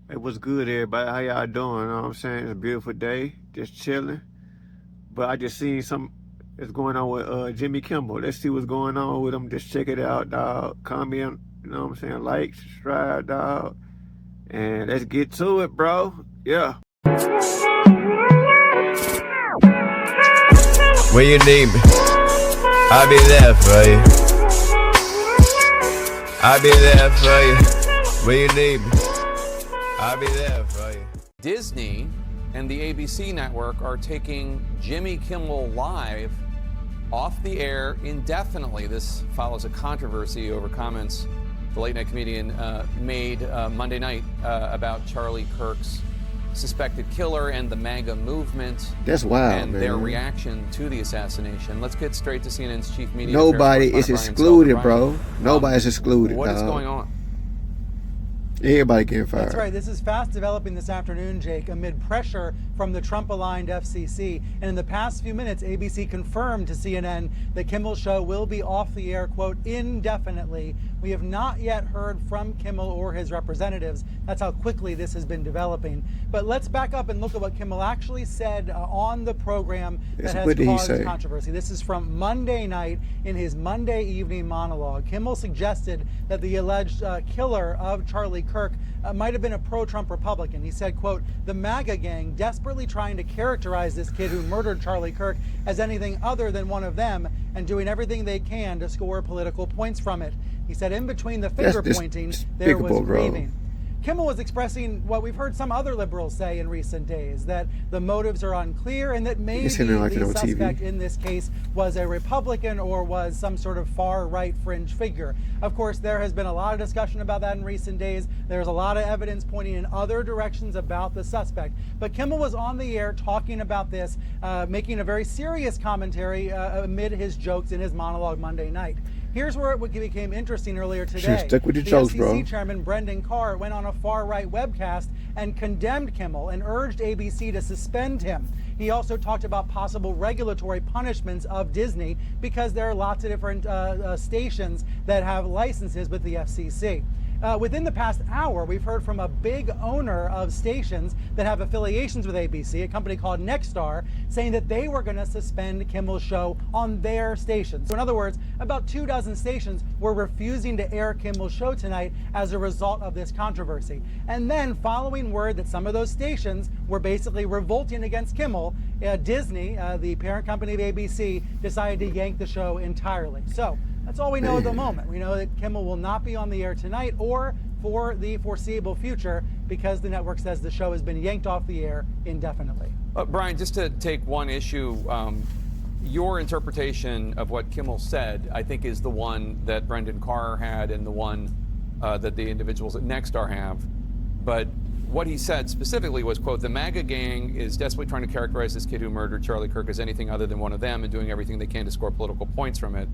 It was good, everybody. How y'all doing? You know what I'm saying? It's a beautiful day, just chilling. But I just seen some it's going on with Jimmy Kimmel. Let's see what's going on with him. Just check it out, dog. Comment, you know what I'm saying? Like, subscribe, dog. And let's get to it, bro. Yeah. When you need me, I'll be there for you. I'll be there for you. When you need me, I'll be there for you. Disney and the ABC network are taking Jimmy Kimmel Live off the air indefinitely. This follows a controversy over comments the late-night comedian made Monday night about Charlie Kirk's suspected killer and the MAGA movement. That's wild, and man. Their reaction to the assassination. Let's get straight to CNN's chief media. Nobody is excluded, bro. Nobody's excluded. What is going on? Everybody getting fired. That's right. This is fast developing this afternoon, Jake, amid pressure from the Trump-aligned FCC. And in the past few minutes, ABC confirmed to CNN that Kimmel's show will be off the air, quote, indefinitely. We have not yet heard from Kimmel or his representatives. That's how quickly this has been developing. But let's back up and look at what Kimmel actually said on the program that has caused controversy. This is from Monday night in his Monday evening monologue. Kimmel suggested that the alleged killer of Charlie Kirk might have been a pro-Trump Republican. He said, quote, the MAGA gang desperately trying to characterize this kid who murdered Charlie Kirk as anything other than one of them and doing everything they can to score political points from it. He said in between the finger pointing, there was grieving. Kimmel was expressing what we've heard some other liberals say in recent days, that the motives are unclear and that maybe the suspect in this case was a Republican or was some sort of far-right fringe figure. Of course, there has been a lot of discussion about that in recent days. There's a lot of evidence pointing in other directions about the suspect. But Kimmel was on the air talking about this, making a very serious commentary amid his jokes in his monologue Monday night. Here's where it became interesting earlier today. Stick with your jokes, bro. FCC chairman Brendan Carr went on a far-right webcast and condemned Kimmel and urged ABC to suspend him. He also talked about possible regulatory punishments of Disney because there are lots of different stations that have licenses with the FCC. Within the past hour, we've heard from a big owner of stations that have affiliations with ABC, a company called Nexstar, saying that they were going to suspend Kimmel's show on their stations. So in other words, about 24 stations were refusing to air Kimmel's show tonight as a result of this controversy. And then following word that some of those stations were basically revolting against Kimmel, Disney, the parent company of ABC, decided to yank the show entirely. So that's all we know at the moment. We know that Kimmel will not be on the air tonight or for the foreseeable future because the network says the show has been yanked off the air indefinitely. Brian, just to take one issue, your interpretation of what Kimmel said, I think, is the one that Brendan Carr had and the one that the individuals at Nexstar have. But what he said specifically was, quote, the MAGA gang is desperately trying to characterize this kid who murdered Charlie Kirk as anything other than one of them and doing everything they can to score political points from it.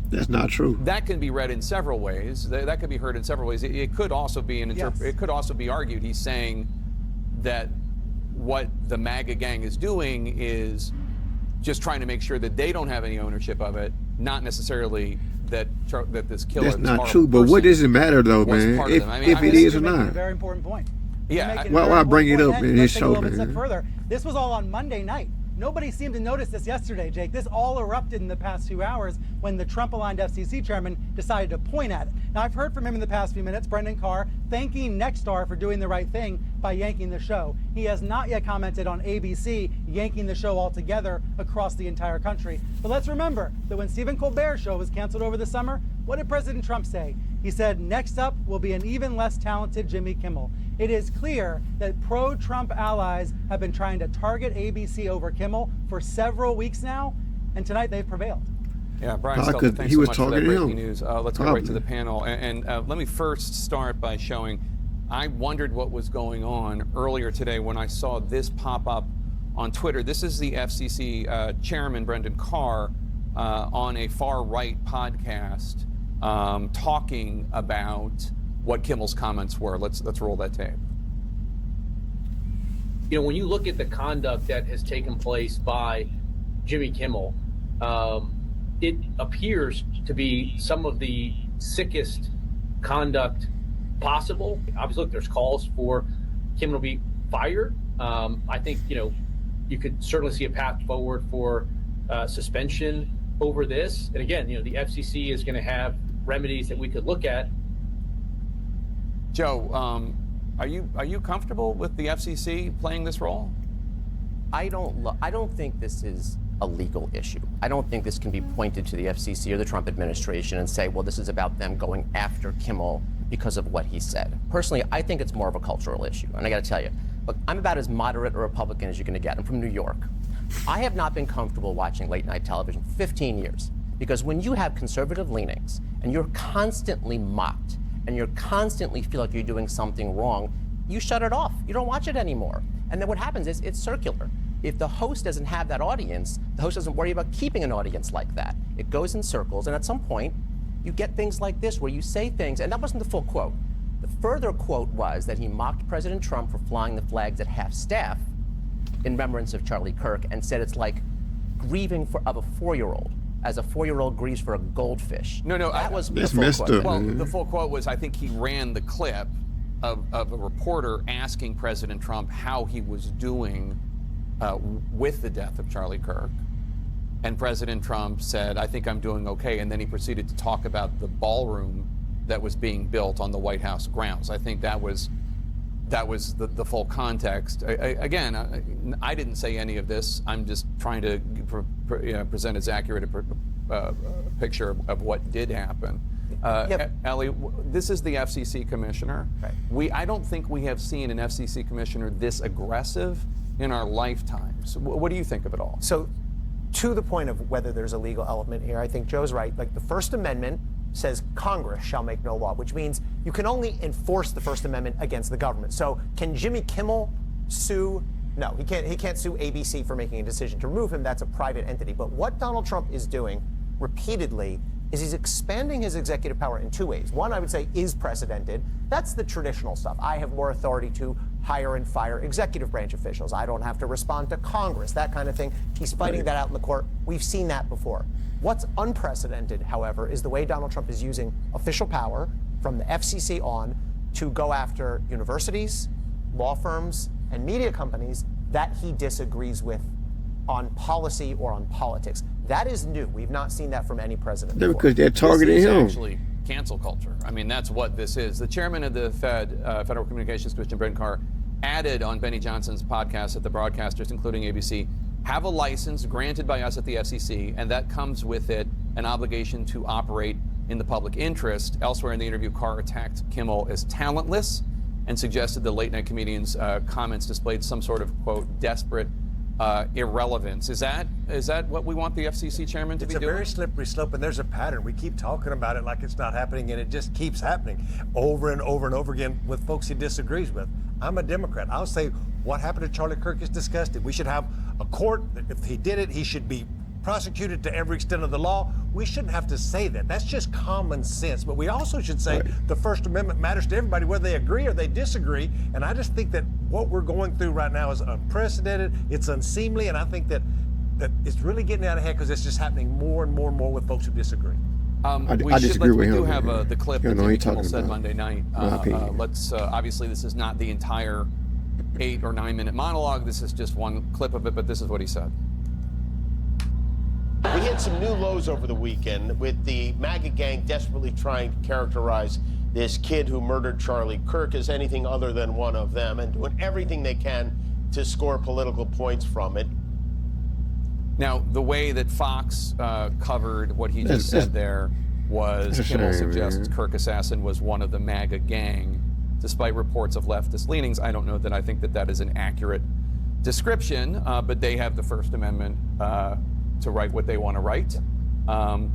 That's not true. That can be read in several ways. That could be heard in several ways. It could also be it could also be argued he's saying that what the MAGA gang is doing is just trying to make sure that they don't have any ownership of it, not necessarily that this killer. That's not true. But what does it matter, though, man? If it is or not. A very important point. Yeah. Why bring it up in his show, man? Further, this was all on Monday night. Nobody seemed to notice this yesterday, Jake. This all erupted in the past few hours when the Trump-aligned FCC chairman decided to point at it. Now, I've heard from him in the past few minutes, Brendan Carr, thanking Nexstar for doing the right thing by yanking the show. He has not yet commented on ABC yanking the show altogether across the entire country. But let's remember that when Stephen Colbert's show was canceled over the summer, what did President Trump say? He said, next up will be an even less talented Jimmy Kimmel. It is clear that pro-Trump allies have been trying to target ABC over Kimmel for several weeks now, and tonight they've prevailed. Yeah, Brian Stelton, thanks so much for that breaking news. Let's go right to the panel. And let me first start by showing, I wondered what was going on earlier today when I saw this pop up on Twitter. This is the FCC chairman, Brendan Carr, on a far-right podcast talking about what Kimmel's comments were. Let's roll that tape. You know, when you look at the conduct that has taken place by Jimmy Kimmel, it appears to be some of the sickest conduct possible. Obviously, look, there's calls for Kimmel be fired. I think, you could certainly see a path forward for suspension over this. And again, the FCC is going to have remedies that we could look at. Joe, are you comfortable with the FCC playing this role? I don't think this is a legal issue. I don't think this can be pointed to the FCC or the Trump administration and say, well, this is about them going after Kimmel because of what he said. Personally, I think it's more of a cultural issue. And I got to tell you, look, I'm about as moderate a Republican as you're going to get. I'm from New York. I have not been comfortable watching late night television for 15 years because when you have conservative leanings and you're constantly mocked and you constantly feel like you're doing something wrong, you shut it off. You don't watch it anymore. And then what happens is it's circular. If the host doesn't have that audience, the host doesn't worry about keeping an audience like that. It goes in circles, and at some point, you get things like this where you say things, and that wasn't the full quote. The further quote was that he mocked President Trump for flying the flags at half-staff in remembrance of Charlie Kirk and said it's like grieving of a 4-year-old, as a 4-year-old grieves for a goldfish. No, that was the full quote. Well, the full quote was, I think he ran the clip of a reporter asking President Trump how he was doing with the death of Charlie Kirk. And President Trump said, I think I'm doing okay. And then he proceeded to talk about the ballroom that was being built on the White House grounds. I think that was the full context. Again, I didn't say any of this. I'm just trying to present as accurate a picture of what did happen. Ellie, this is the FCC commissioner. Right. I don't think we have seen an FCC commissioner this aggressive in our lifetimes. What do you think of it all? So, to the point of whether there's a legal element here, I think Joe's right. Like, the First Amendment says Congress shall make no law, which means you can only enforce the First Amendment against the government. So, can Jimmy Kimmel sue? No, he can't sue ABC for making a decision to remove him. That's a private entity. But what Donald Trump is doing repeatedly is he's expanding his executive power in two ways. One, I would say, is precedented. That's the traditional stuff. I have more authority to hire and fire executive branch officials. I don't have to respond to Congress, that kind of thing. He's fighting that out in the court. We've seen that before. What's unprecedented, however, is the way Donald Trump is using official power from the FCC on to go after universities, law firms, and media companies that he disagrees with on policy or on politics. That is new. We've not seen that from any president before. Because they're targeting him. This is actually cancel culture. I mean, that's what this is. The chairman of the Federal Communications Commission, Brent Carr, added on Benny Johnson's podcast that the broadcasters, including ABC, have a license granted by us at the FCC, and that comes with it an obligation to operate in the public interest. Elsewhere in the interview, Carr attacked Kimmel as talentless and suggested the late-night comedian's comments displayed some sort of, quote, desperate irrelevance. Is that what we want the FCC chairman to be doing? It's a very slippery slope, and there's a pattern. We keep talking about it like it's not happening, and it just keeps happening over and over and over again with folks he disagrees with. I'm a Democrat. I'll say what happened to Charlie Kirk is disgusting. We should have a court. If he did it, he should be prosecuted to every extent of the law. We shouldn't have to say that. That's just common sense. But we also should say the First Amendment matters to everybody, whether they agree or they disagree. And I just think that what we're going through right now is unprecedented. It's unseemly. And I think that it's really getting out of hand because it's just happening more and more and more with folks who disagree. I disagree with him. We do have the clip that Jimmy Kimmel said Monday night. Let's obviously, this is not the entire 8 or 9 minute monologue. This is just one clip of it, but this is what he said. We hit some new lows over the weekend with the MAGA gang desperately trying to characterize this kid who murdered Charlie Kirk as anything other than one of them and doing everything they can to score political points from it. Now, the way that Fox covered what he just said there was Kimmel suggests Kirk assassin was one of the MAGA gang, despite reports of leftist leanings. I don't know that I think that is an accurate description, but they have the First Amendment to write what they want to write. The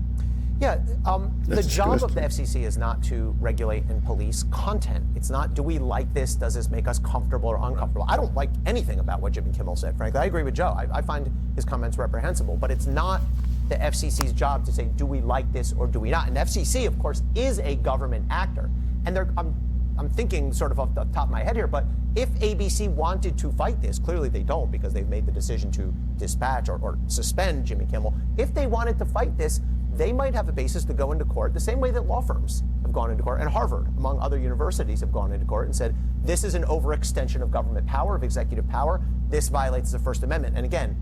job of the FCC is not to regulate and police content. It's not, do we like this? Does this make us comfortable or uncomfortable? I don't like anything about what Jimmy Kimmel said, frankly. I agree with Joe. I find his comments reprehensible, but it's not the FCC's job to say, do we like this or do we not? And the FCC, of course, is a government actor. And I'm thinking sort of off the top of my head here, but if ABC wanted to fight this, clearly they don't because they've made the decision to dispatch or suspend Jimmy Kimmel. If they wanted to fight this, they might have a basis to go into court the same way that law firms have gone into court, and Harvard, among other universities, have gone into court and said, this is an overextension of government power, of executive power. This violates the First Amendment. And again,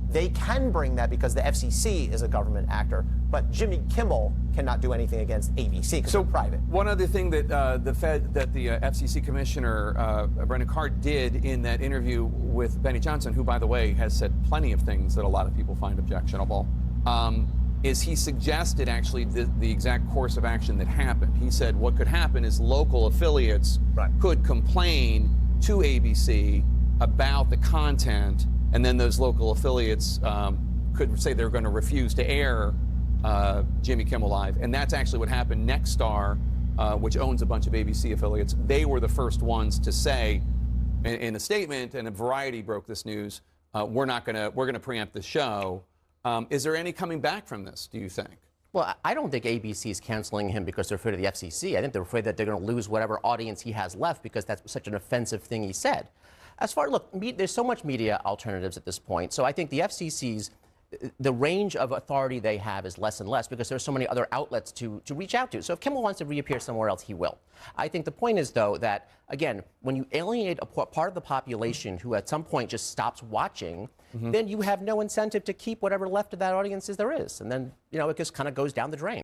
they can bring that because the FCC is a government actor, but Jimmy Kimmel cannot do anything against ABC because they're private. One other thing that the FCC Commissioner Brendan Carr did in that interview with Benny Johnson, who, by the way, has said plenty of things that a lot of people find objectionable, is he suggested actually the exact course of action that happened. He said what could happen is local affiliates could complain to ABC about the content, and then those local affiliates could say they're going to refuse to air Jimmy Kimmel Live. And that's actually what happened. Nexstar, which owns a bunch of ABC affiliates, they were the first ones to say in a statement, and Variety broke this news, we're going to preempt the show. Is there any coming back from this, do you think? Well, I don't think ABC is canceling him because they're afraid of the FCC. I think they're afraid that they're going to lose whatever audience he has left because that's such an offensive thing he said. As far, look, there's so much media alternatives at this point. So I think the FCC's, the range of authority they have is less and less because there's so many other outlets to reach out to. So if Kimmel wants to reappear somewhere else, he will. I think the point is, though, that, again, when you alienate a part of the population who at some point just stops watching, then you have no incentive to keep whatever left of that audience there is. And then, you know, it just kind of goes down the drain.